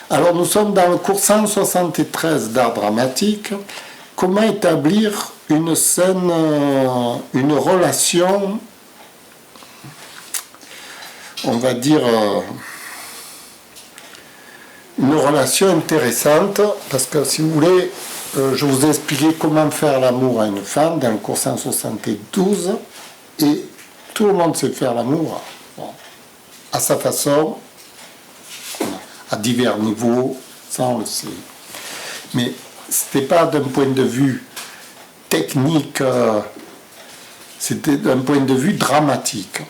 Alors nous sommes dans le cours 173 d'art dramatique. Comment établir une scène, une relation, on va dire, une relation intéressante, parce que si vous voulez, je vous ai expliqué comment faire l'amour à une femme dans le cours 172, et tout le monde sait faire l'amour, bon, à sa façon, à divers niveaux, ça on le sait. Mais ce n'était pas d'un point de vue technique, c'était d'un point de vue dramatique.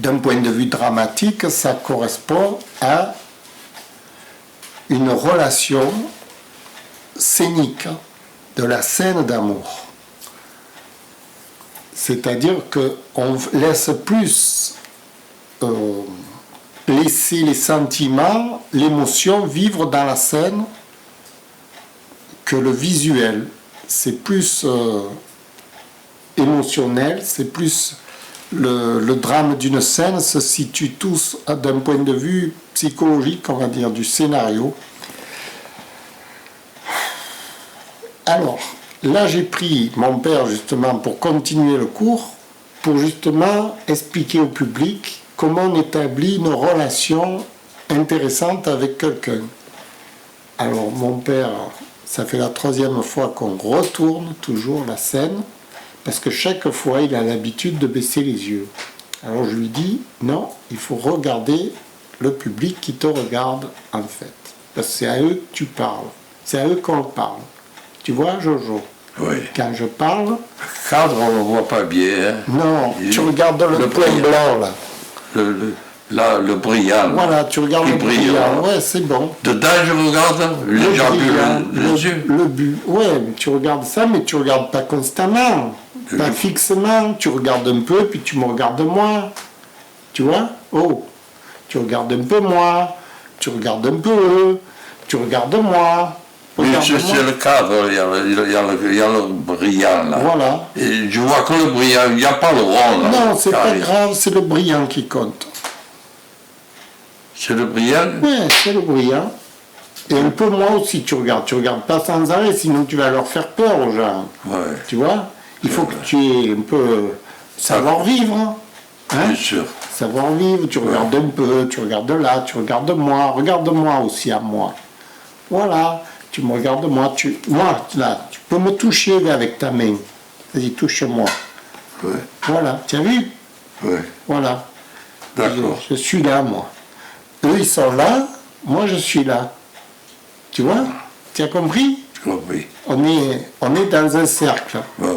D'un point de vue dramatique, ça correspond à une relation scénique de la scène d'amour. C'est-à-dire qu'on laisse plus laisser les sentiments, l'émotion vivre dans la scène que le visuel. C'est plus émotionnel, c'est plus le drame d'une scène se situe tous d'un point de vue psychologique, on va dire, du scénario. Alors, là j'ai pris mon père justement pour continuer le cours, pour justement expliquer au public comment on établit une relation intéressante avec quelqu'un. Alors mon père, ça fait la 3e fois qu'on retourne toujours la scène, parce que chaque fois il a l'habitude de baisser les yeux. Alors je lui dis, non, il faut regarder le public qui te regarde en fait. Parce que c'est à eux que tu parles, c'est à eux qu'on parle. Tu vois, Jojo? Oui. Quand je parle... Le cadre, on ne le voit pas bien. Hein. Non, tu regardes le point blanc, là. Le brillant. Voilà, tu regardes le brillant. Ouais, c'est bon. Dedans, je regarde les yeux. Le but. Ouais, mais tu regardes ça, mais tu ne regardes pas constamment. Pas fixement. Tu regardes un peu, puis tu me regardes moi. Tu vois? Oh, tu regardes un peu moi. Tu regardes un peu eux. Tu regardes moi. Oui, c'est le cadre, il y a le brillant là. Voilà. Et je vois que le brillant, il n'y a pas le rond là. Non, c'est pas grave, c'est le brillant qui compte. C'est le brillant? Oui, c'est le brillant. Et un peu moi aussi, tu regardes pas sans arrêt, sinon tu vas leur faire peur aux gens. Ouais. Tu vois? Il faut que tu aies un peu savoir-vivre. Hein? Bien sûr. Savoir-vivre, tu regardes un peu, tu regardes là, tu regardes moi, regarde-moi aussi à moi. Voilà. Tu me regardes moi, moi, là, tu peux me toucher avec ta main. Vas-y, touche-moi. Ouais. Voilà, tu as vu? Oui. Voilà. D'accord. Je suis là, moi. Eux, ils sont là, moi, je suis là. Tu vois? Tu as compris? J'ai compris. On est dans un cercle. Ouais.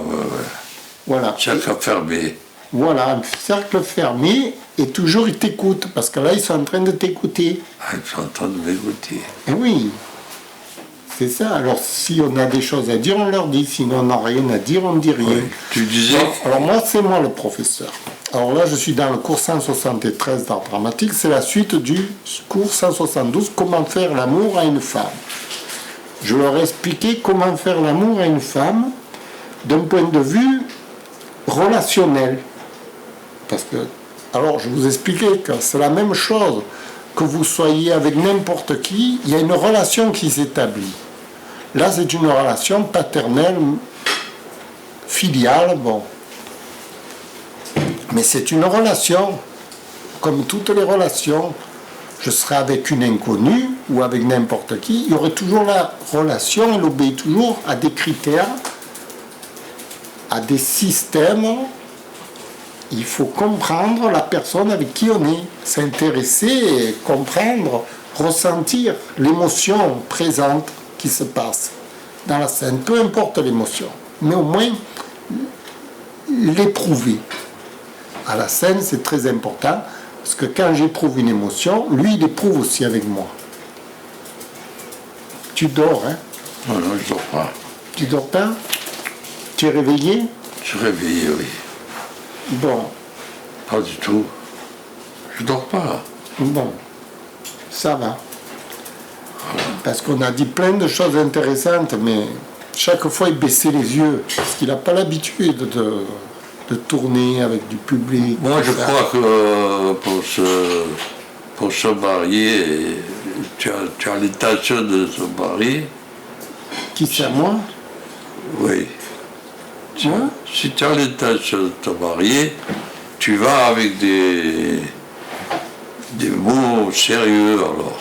Voilà. Cercle fermé. Voilà, un cercle fermé, et toujours ils t'écoutent, parce que là, ils sont en train de t'écouter. Ah, ils sont en train de m'écouter. Eh oui. C'est ça. Alors, si on a des choses à dire, on leur dit. Sinon, on n'a rien à dire, on ne dit rien. Oui. Tu disais... Alors, moi, c'est moi le professeur. Alors là, je suis dans le cours 173 d'art dramatique. C'est la suite du cours 172, comment faire l'amour à une femme. Je leur ai expliqué comment faire l'amour à une femme d'un point de vue relationnel. Parce que, alors, je vous expliquais que c'est la même chose. Que vous soyez avec n'importe qui, il y a une relation qui s'établit. Là, c'est une relation paternelle, filiale, bon. Mais c'est une relation, comme toutes les relations. Je serai avec une inconnue ou avec n'importe qui, il y aurait toujours la relation, elle obéit toujours à des critères, à des systèmes. Il faut comprendre la personne avec qui on est, s'intéresser, comprendre, ressentir l'émotion présente qui se passe dans la scène, peu importe l'émotion, mais au moins l'éprouver. À la scène, c'est très important, parce que quand j'éprouve une émotion, lui, il éprouve aussi avec moi. Tu dors, hein? Non, je dors pas. Tu dors pas? Tu es réveillé? Je suis réveillé, oui. Bon. Pas du tout. Je dors pas. Bon. Ça va. Parce qu'on a dit plein de choses intéressantes, mais chaque fois il baissait les yeux, parce qu'il n'a pas l'habitude de tourner avec du public. Moi je crois que pour se marier, tu as l'intention de te marier, Qui c'est, moi? oui. Moi? Si tu as l'intention de te marier, tu vas avec des mots sérieux alors.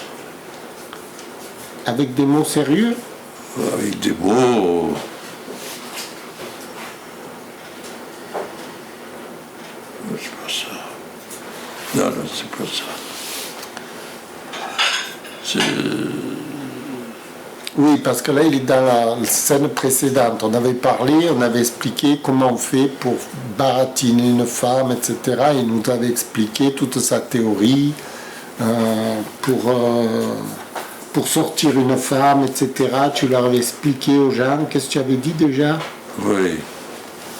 Avec des mots sérieux? Avec des mots. C'est pas ça. Non, non, c'est pas ça. Oui, parce que là, il est dans la scène précédente. On avait parlé, on avait expliqué comment on fait pour baratiner une femme, etc. Il nous avait expliqué toute sa théorie pour sortir une femme, etc. Tu leur avais expliqué aux gens. Qu'est-ce que tu avais dit déjà? Oui.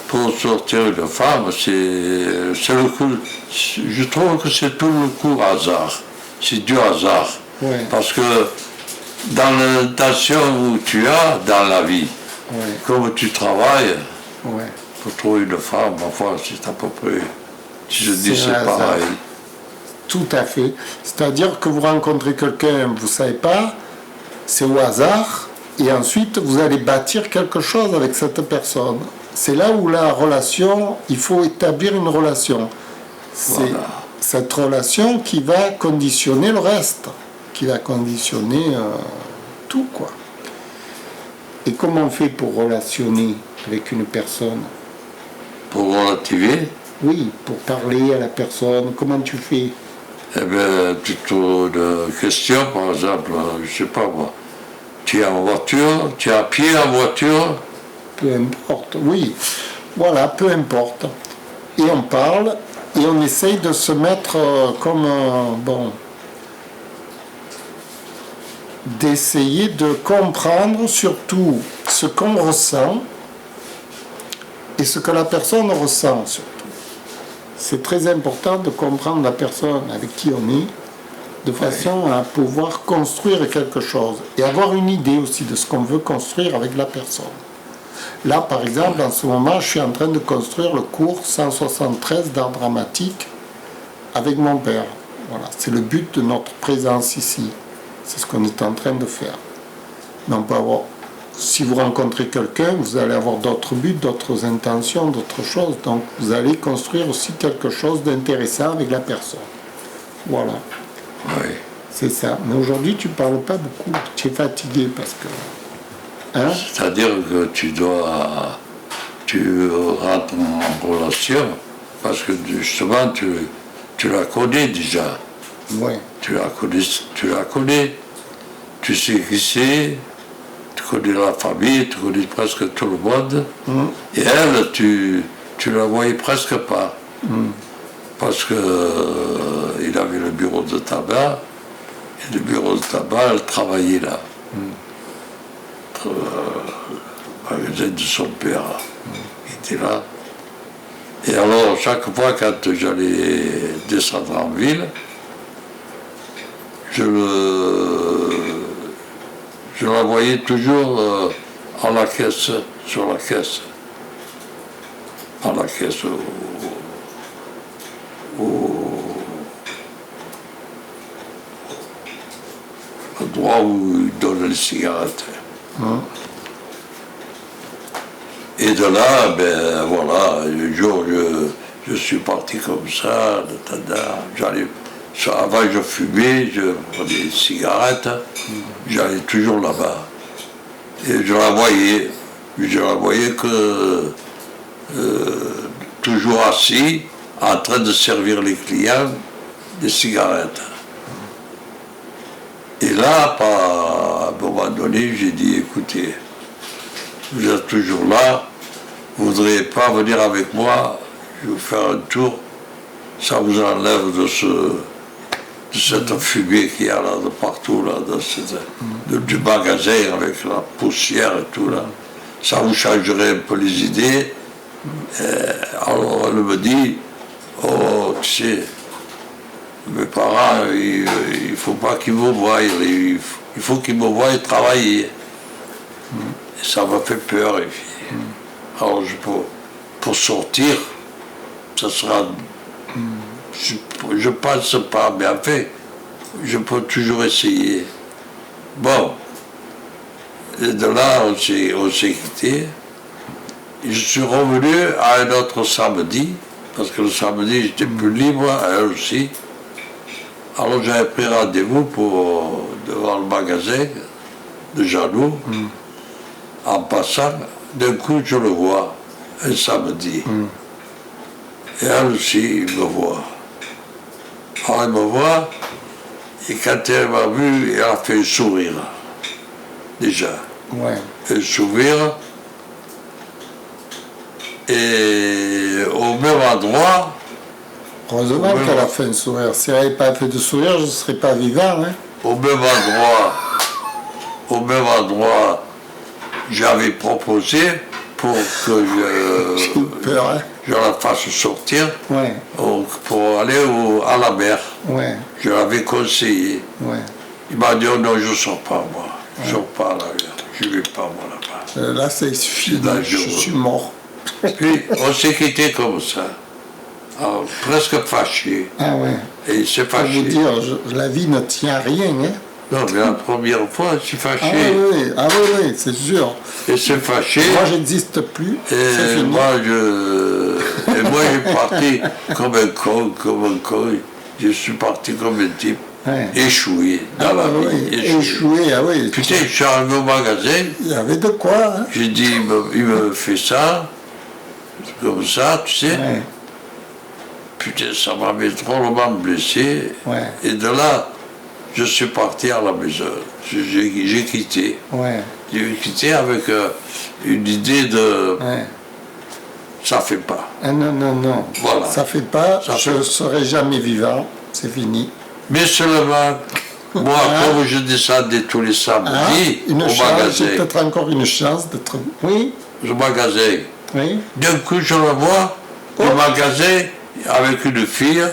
Pour sortir une femme, c'est le coup. Je trouve que c'est tout le coup hasard. C'est du hasard. Ouais. Parce que dans l'intention où tu as dans la vie, Ouais. comme tu travailles, Ouais. pour trouver une femme, enfin, c'est à peu près. Si je dis C'est c'est un hasard. pareil. Tout à fait. C'est-à-dire que vous rencontrez quelqu'un, vous ne savez pas, c'est au hasard, et ensuite vous allez bâtir quelque chose avec cette personne. C'est là où la relation, il faut établir une relation. C'est Voilà. cette relation qui va conditionner le reste, qui va conditionner tout, quoi. Et comment on fait pour relationner avec une personne? Pour relativer, Oui, pour parler à la personne, comment tu fais? eh bien, tu trouves une question, par exemple, je sais pas moi. Tu es en voiture, tu es à pied en voiture, Peu importe, oui. Voilà, peu importe. Et on parle, et on essaye de se mettre comme, bon, d'essayer de comprendre surtout ce qu'on ressent et ce que la personne ressent surtout. C'est très important de comprendre la personne avec qui on est, de façon à pouvoir construire quelque chose et avoir une idée aussi de ce qu'on veut construire avec la personne. Là, par exemple, en ce moment, je suis en train de construire le cours 173 d'art dramatique avec mon père. Voilà, c'est le but de notre présence ici. C'est ce qu'on est en train de faire. Mais on peut avoir, si vous rencontrez quelqu'un, vous allez avoir d'autres buts, d'autres intentions, d'autres choses. Donc, vous allez construire aussi quelque chose d'intéressant avec la personne. Voilà, oui. c'est ça. Mais aujourd'hui, tu ne parles pas beaucoup. Tu es fatigué parce que... Hein? C'est-à-dire que tu rentres en relation, parce que justement, tu la connais déjà. Ouais. Tu la connais, tu sais qui c'est, tu connais la famille, tu connais presque tout le monde. Et elle, tu la voyais presque pas. Parce que il avait le bureau de tabac, et le bureau de tabac, elle travaillait là. Le magasin de son père, il était là. Et alors, chaque fois quand j'allais descendre en ville, je la voyais toujours en la caisse, sur la caisse. En la caisse au endroit où il donne les cigarettes. Et de là, ben voilà, un jour je suis parti comme ça, j'allais. Avant je fumais, je prenais des cigarettes, j'allais toujours là-bas. Et je la voyais que toujours assis, en train de servir les clients des cigarettes. Et là, à un moment donné, j'ai dit, écoutez, vous êtes toujours là, vous ne voudriez pas venir avec moi, je vais vous faire un tour, ça vous enlève de cette fumée qu'il y a là de partout, là, du magasin avec la poussière et tout là. Ça vous changerait un peu les idées. Alors elle me dit, oh tu sais, mes parents, il ne faut pas qu'ils me voient, il faut qu'ils me voient travailler. Et ça m'a fait peur. Et puis, alors pour sortir, ça sera... Je pense pas, mais en fait, je peux toujours essayer. Bon. Et de là, on s'est quitté. Je suis revenu à un autre samedi, parce que le samedi, j'étais plus libre, elle aussi. Alors j'avais pris rendez-vous devant le magasin de Jeannot. En passant, d'un coup, je le vois, un samedi. Et elle aussi, il me voit. Alors elle me voit, et quand elle m'a vu, elle a fait un sourire. Déjà. Ouais. Un sourire. Et au même endroit, Heureusement Ouais, qu'elle a ouais. fait un sourire. Si elle n'avait pas fait de sourire, je ne serais pas vivant. Hein. au même endroit, j'avais proposé pour que J'ai eu peur. Hein. je la fasse sortir Ouais, pour aller à la mer. ouais, Je l'avais conseillé. ouais. Il m'a dit, oh non, je ne sors pas, moi. Je ne sors pas à la mer. Je ne vais pas, moi, là-bas. Là, c'est fini. dangereux. Je suis mort. Puis, on s'est quitté comme ça. Alors, presque fâché. Ah ouais. Et il s'est Pour vous fâché. dire, la vie ne tient à rien. Hein. Non, mais la première fois, il s'est Ah fâché. oui, ah oui, oui, c'est sûr. Il s'est fâché. Moi, je n'existe plus. C'est Et fini. moi, j'ai parti comme un con. Je suis parti comme un type Ouais. échoué dans la Ah vie. oui, échoué, ah oui. Putain, je suis arrivé au magasin, Il y avait de quoi. Hein. j'ai dit, il me fait ça, comme ça, tu sais. Ouais, Putain, ça m'avait drôlement blessé. ouais, Et de là, je suis parti à la maison. J'ai quitté. ouais, J'ai quitté avec une idée de ouais. ça fait pas. Ah non, non, non. Voilà. Ça fait pas. Ça Je fait- ne serai jamais vivant. C'est fini. Mais seulement, moi, Ah. comme je descendais tous les Ah, samedis une au chance, magasin, j'ai peut-être encore une chance d'être. Oui, au magasin, oui. d'un coup, je le vois au Oh. magasin avec une fille,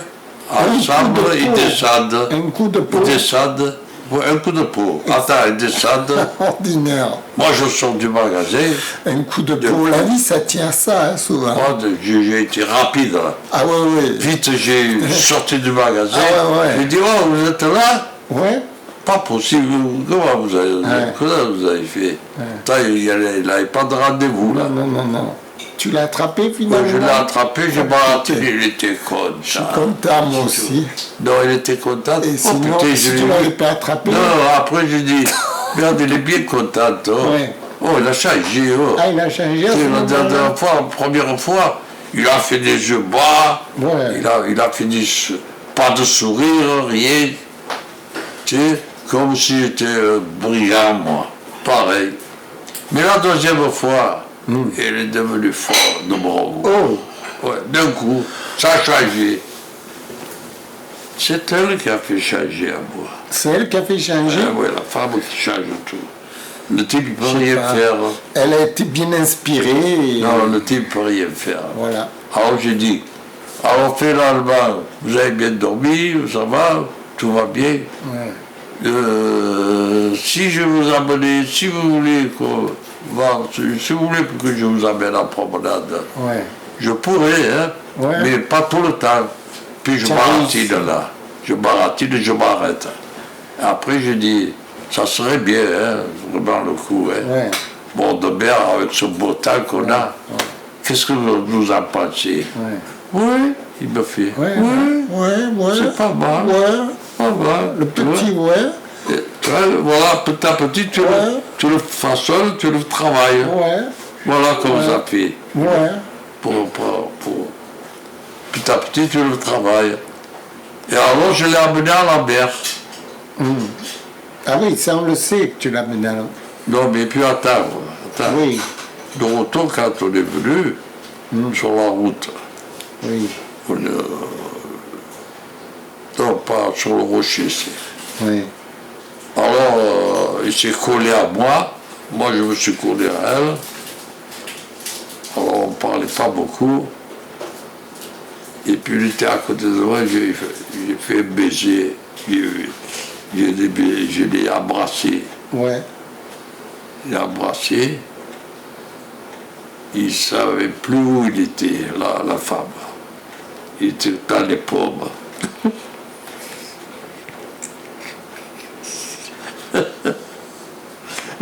ensemble, coup de ils peau. descendent. Un coup de peau Ils descendent. Ouais, un coup de peau. Attends, ils descendent. ordinaire. Moi, je sors du magasin. Un coup de peau. La vie, ça tient à ça, hein, souvent. Moi, j'ai été rapide, là. Ah ouais, ouais. Vite, j'ai sorti du magasin. Ah ouais, ouais. J'ai dit, oh, vous êtes là? Ouais. Pas possible. Comment vous avez, Ouais. comment vous avez fait? Putain, il n'avait pas de rendez-vous, là. Non, non, non, non. Tu l'as attrapé Moi, finalement? je l'ai attrapé, j'ai balancé, il était content. Je suis content, moi aussi. Non, il était content. Et Oh sinon, putain, si je tu l'ai l'avais vu. pas attrapé. Non, après, j'ai dit, merde, il est bien content. Oh, Ouais. oh il a changé. Oh. Ah, il a changé à ce Et la moment-là. dernière fois, la première fois, il a fait des yeux bas, Ouais. il a fait pas de sourire, rien. Tu sais, comme si j'étais brillant, moi. Pareil. Mais la deuxième fois, il est devenu fort de bronze. Oh, Ouais, d'un coup, ça a changé. C'est elle qui a fait changer à moi. c'est elle qui a fait changer. Ah ouais, la femme qui change tout. Le type ne peut Je sais rien pas. faire. Elle a été bien inspirée. Et Non, le type ne peut rien faire. Voilà. Alors j'ai dit, alors fait l'allemand, vous avez bien dormi, ça va, tout va bien. Ouais. Si je vous amène, si vous voulez si vous voulez que je vous amène en promenade, Ouais. je pourrais, hein, Ouais. mais pas tout le temps. Puis je Ça baratine réussit. là. Je baratine et je m'arrête. Après j'ai dit, ça serait bien, hein, vraiment le coup. Hein. Ouais. Bon, de mer avec ce beau temps qu'on a. Qu'est-ce que vous en pensez? Ouais. Oui, il me fait. Ouais. Oui, Ouais. Ouais. c'est pas mal. Ouais. Pas mal. Le petit, ouais. Voilà, petit à petit, Ouais. tu le façonnes, tu le travailles. Ouais. Voilà comme ça fait. Ouais. Petit à petit, tu le travailles. Et alors, je l'ai amené à la mer. Ah oui, ça on le sait que tu l'as mené à la... Non, mais puis attends. Oui. De retour, quand on est venu, sur la route, Oui. on est, non, pas sur le rocher, Oui. Alors, il s'est collé à moi je me suis collé à elle. Alors, on ne parlait pas beaucoup. Et puis, il était à côté de moi, j'ai fait un baiser. Je l'ai embrassé. Ouais. Il a embrassé. Il ne savait plus où il était, la femme. Il était dans les pommes.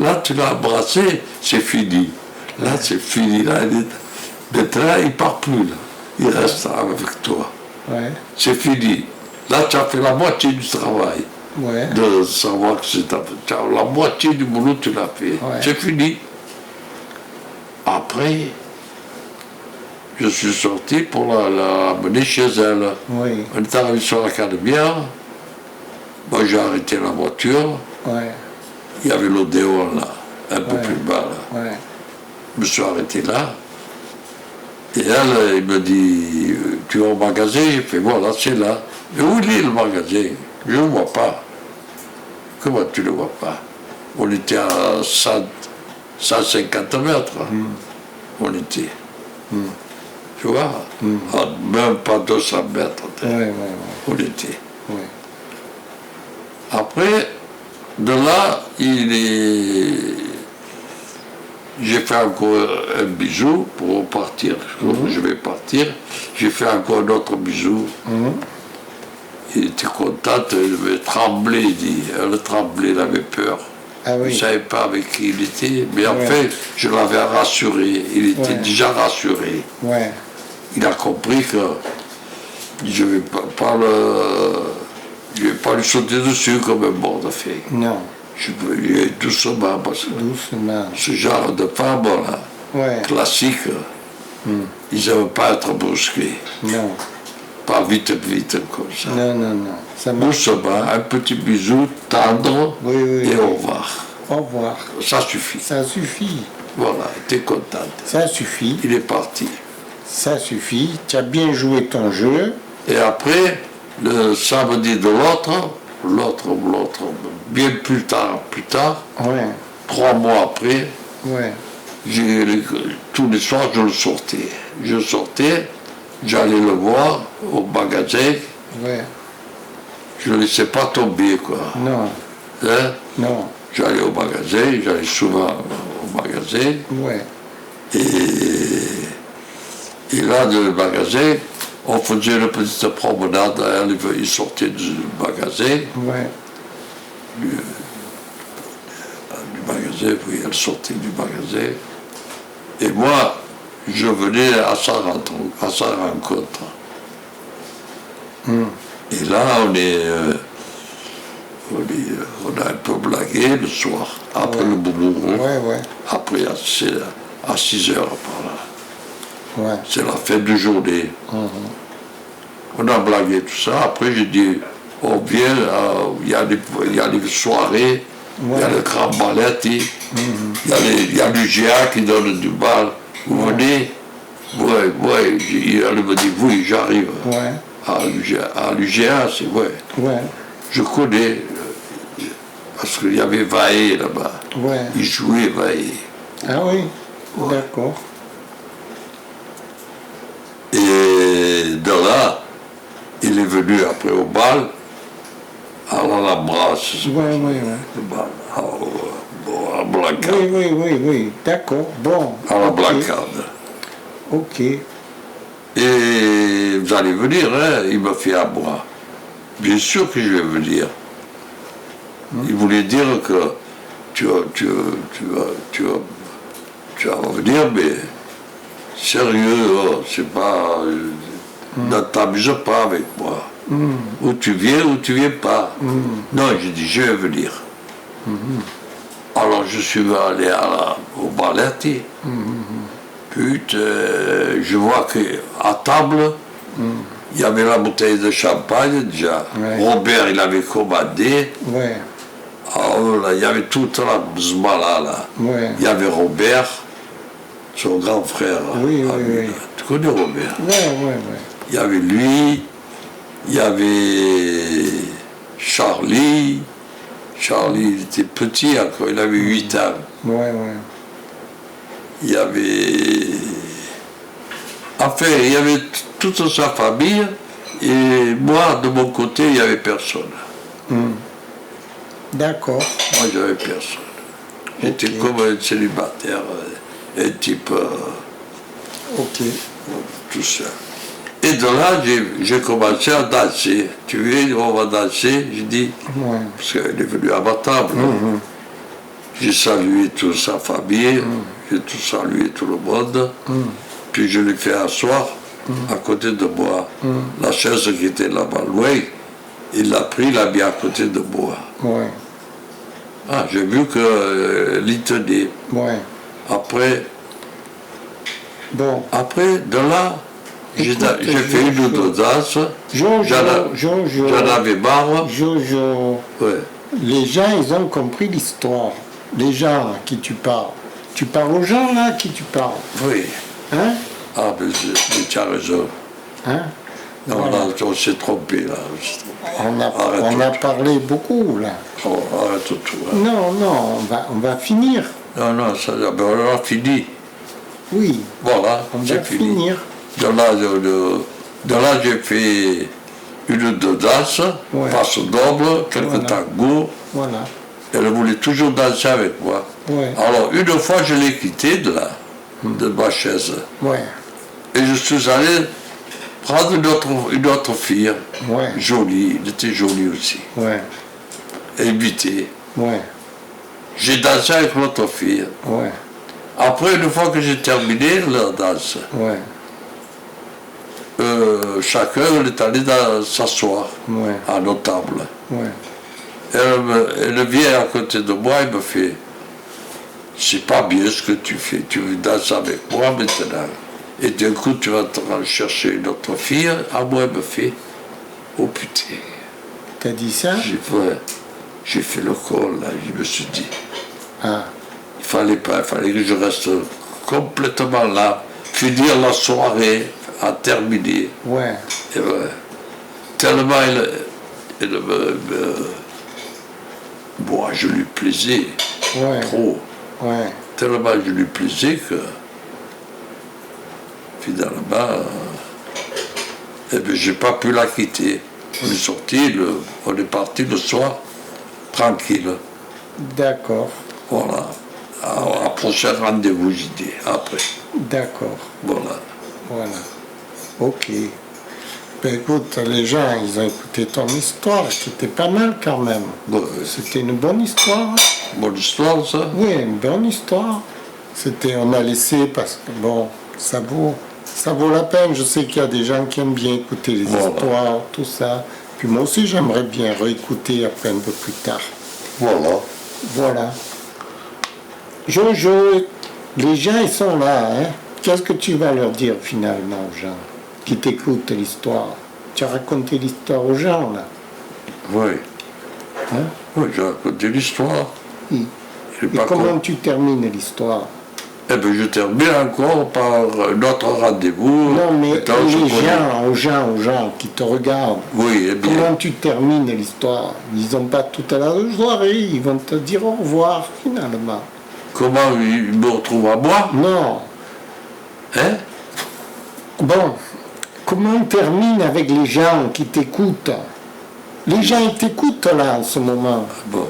Là, tu l'as embrassé, c'est fini. Là, c'est fini. Là, maintenant, il ne part plus. Là. Il reste avec toi. Ouais. C'est fini. Là, tu as fait la moitié du travail. Ouais. De savoir que c'est la moitié du boulot, tu l'as fait. Ouais. C'est fini. Après, je suis sorti pour la mener chez elle. Oui. On est arrivé sur la Canebière. Moi, j'ai arrêté la voiture. Ouais. Il y avait l'Odéon là, un peu Ouais. plus bas là. Ouais. Je me suis arrêté là. Et elle, il me dit, tu vas au magasin? J'ai fait, voilà, c'est là. Mais où il est le magasin? Je ne le vois pas. Comment tu ne le vois pas? On était à 150 mètres. On était. Tu vois? À même pas 200 mètres. Ouais, ouais, ouais. On était. Ouais. Après, de là, j'ai fait encore un bisou pour partir. Je vais partir. J'ai fait encore un autre bisou. Il était content, il tremblait, il dit. Elle tremblait, il avait peur. Ah Je ne oui. savais pas avec qui il était, mais en Ouais. fait, je l'avais rassuré. Il était Ouais. déjà rassuré. Ouais. Il a compris que je ne vais pas lui sauter dessus comme un bord de fée. Non. Je vais doucement, parce que Doucement. ce genre de femmes, là, Ouais. classiques, ils n'aiment pas être brusqués. Non. Pas vite comme ça. Non, non, non. Ça marche. Doucement, un petit bisou tendre Oui, oui, et oui. au revoir. Au revoir. Ça suffit. Ça suffit. Voilà, t'es contente. Ça suffit. Il est parti. Ça suffit. Tu as bien joué ton jeu. Et après, le samedi de l'autre, bien plus tard, Ouais. 3 mois après, Ouais. tous les soirs, je le sortais. Je sortais, j'allais le voir au magasin, Ouais. je ne le laissais pas tomber, quoi. Non. Hein? Non. J'allais au magasin, j'allais souvent au magasin, Ouais. et là, dans le magasin, on faisait une petite promenade, il sortait du magasin, Ouais. du magasin, oui, elle sortait du magasin. Et moi, je venais à sa rencontre. Et là, on a un peu blagué le soir, après le boulot. Ouais, ouais. Après, à 6 heures par là. Ouais. C'est la fin de journée. On a blagué tout ça. Après, j'ai dit, on vient, il y a des soirées, il y a le grand balletti, il y a l'UGA qui donne du bal. Vous venez? Ouais. Elle me dit, oui, j'arrive. Ouais. À l'UGA, c'est ouais. Ouais. Je connais, parce qu'il y avait Vaé là-bas. Ouais. Il jouait Vaé. Ah oui. D'accord. Et de là, il est venu après au bal, à l'Alhambra, Ouais, ouais, ouais. le bal, à Blancade, Oui. D'accord. Bon. à la Ok. Blancade. Ok. Et vous allez venir, hein, il me fait à moi. Bien sûr que je vais venir. Il voulait dire que tu vas venir, mais sérieux, c'est pas. Ne t'amuse pas avec moi. Ou tu viens ou tu viens pas. Non, j'ai dit, je vais venir. Alors je suis allé au balletti. Putain, je vois qu'à table, il y avait la bouteille de champagne déjà. Ouais. Robert, il avait commandé. Ouais. Alors là, il y avait toute la zmala là. Ouais. Il y avait Robert, son grand frère. Oui, Ah, oui, lui, oui. là. Tu connais Robert? Ouais. Il y avait lui, il y avait Charlie. Charlie, il était petit encore, il avait 8 ans. Ouais. Il y avait. Enfin, il y avait toute sa famille, et moi, de mon côté, il n'y avait personne. D'accord. Moi, j'avais personne. J'étais Ok. comme un célibataire, un type Ok. tout seul. Et de là, j'ai commencé à danser. Tu viens, on va danser. J'ai dit, Ouais. parce qu'elle est venue à ma table. J'ai salué toute sa famille, j'ai tout salué tout le monde, puis je l'ai fait asseoir à côté de moi. La chaise qui était là-bas loin, il l'a pris, il l'a mis à côté de moi. Ouais. Ah, j'ai vu qu'il y tenait. Ouais. Après, Bon. de là, j'ai Écoute, fait une ou deux danses. Jojo, J'en avais marre. Jojo, Ouais. les gens, ils ont compris l'histoire. Les gens à qui tu parles. Tu parles aux gens, là, à qui tu parles. Oui. Hein? Ah, mais tu as raison. Hein? Non, Voilà. là, on s'est trompé, là. On a parlé beaucoup, là. Oh, arrête tout. Hein. Non, non, on va finir. Non, ça, ben, on a fini. Oui, Voilà, on j'ai va fini. finir. De là, j'ai fait une ou deux danses, Ouais. passe double, quelques Voilà. tangos. Voilà. Elle voulait toujours danser avec moi. Ouais. Alors, une fois, je l'ai quitté de là, de ma chaise. Ouais. Et je suis allé prendre une autre fille, Ouais. jolie, elle était jolie aussi, Ouais. invitée. Ouais. J'ai dansé avec l'autre fille. Ouais. Après, une fois que j'ai terminé la danse, Ouais. chacun est allé s'asseoir Ouais. à nos tables. Ouais. Elle vient à côté de moi et me fait « C'est pas bien ce que tu fais, tu veux danser avec moi maintenant. Et d'un coup, tu vas te chercher une autre fille. » À moi, elle me fait « Oh putain. » T'as dit ça? J'ai fait le col, là, je me suis dit. Ah. Il fallait que je reste complètement là, finir la soirée, à terminer. Ouais. Et tellement moi, je lui plaisais Ouais. trop. Ouais. Tellement je lui plaisais que finalement, j'ai pas pu la quitter. On est sorti, on est parti le soir, tranquille. D'accord. Voilà. À prochain rendez-vous, j'ai dit, après. D'accord. Voilà. Voilà. Ok. Ben écoute, les gens, ils ont écouté ton histoire, qui était pas mal quand même. Bon, C'était une bonne histoire. bonne histoire, ça. Oui, une bonne histoire. On a laissé parce que bon, ça vaut la peine. Je sais qu'il y a des gens qui aiment bien écouter les Voilà. histoires, tout ça. Puis moi aussi, j'aimerais bien réécouter après un peu plus tard. Voilà. Voilà. Jojo, les gens, ils sont là, hein. Qu'est-ce que tu vas leur dire finalement aux gens qui t'écoutent l'histoire? Tu as raconté l'histoire aux gens, là. Oui. Hein? Oui, j'ai raconté l'histoire. Oui. J'ai Et pas comment tu termines l'histoire? Eh bien, je termine encore par notre rendez-vous. Non, mais Étant ce qu'on est. aux gens qui te regardent, Oui, eh bien. comment tu termines l'histoire? Ils n'ont pas tout à la soirée, ils vont te dire au revoir finalement. Comment il me retrouve à moi? Non. Hein? Bon, comment on termine avec les gens qui t'écoutent? Les gens, ils t'écoutent là en ce moment. Bon,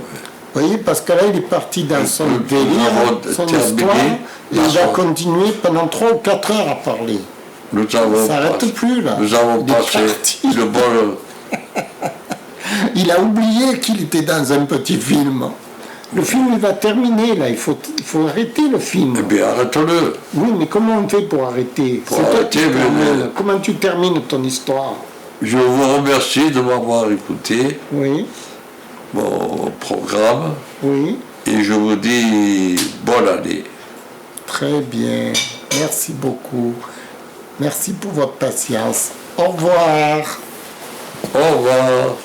Vous voyez, parce que là, il est parti dans son nous délire, avons son terminé histoire, et la il va soirée. continuer pendant 3 ou 4 heures à parler. nous avons Ça s'arrête passé- plus, là. Nous avons Il est passé parti. le bon. Il a oublié qu'il était dans un petit film. Le film, il va terminer, là. Il faut arrêter le film. Eh bien, arrête-le. Oui, mais comment on fait pour arrêter? Pour C'est toi arrêter, qui mais- termines. Comment tu termines ton histoire? Je vous remercie de m'avoir écouté, Oui, mon programme, oui. et je vous dis bonne année. Très bien. Merci beaucoup. Merci pour votre patience. Au revoir. Au revoir.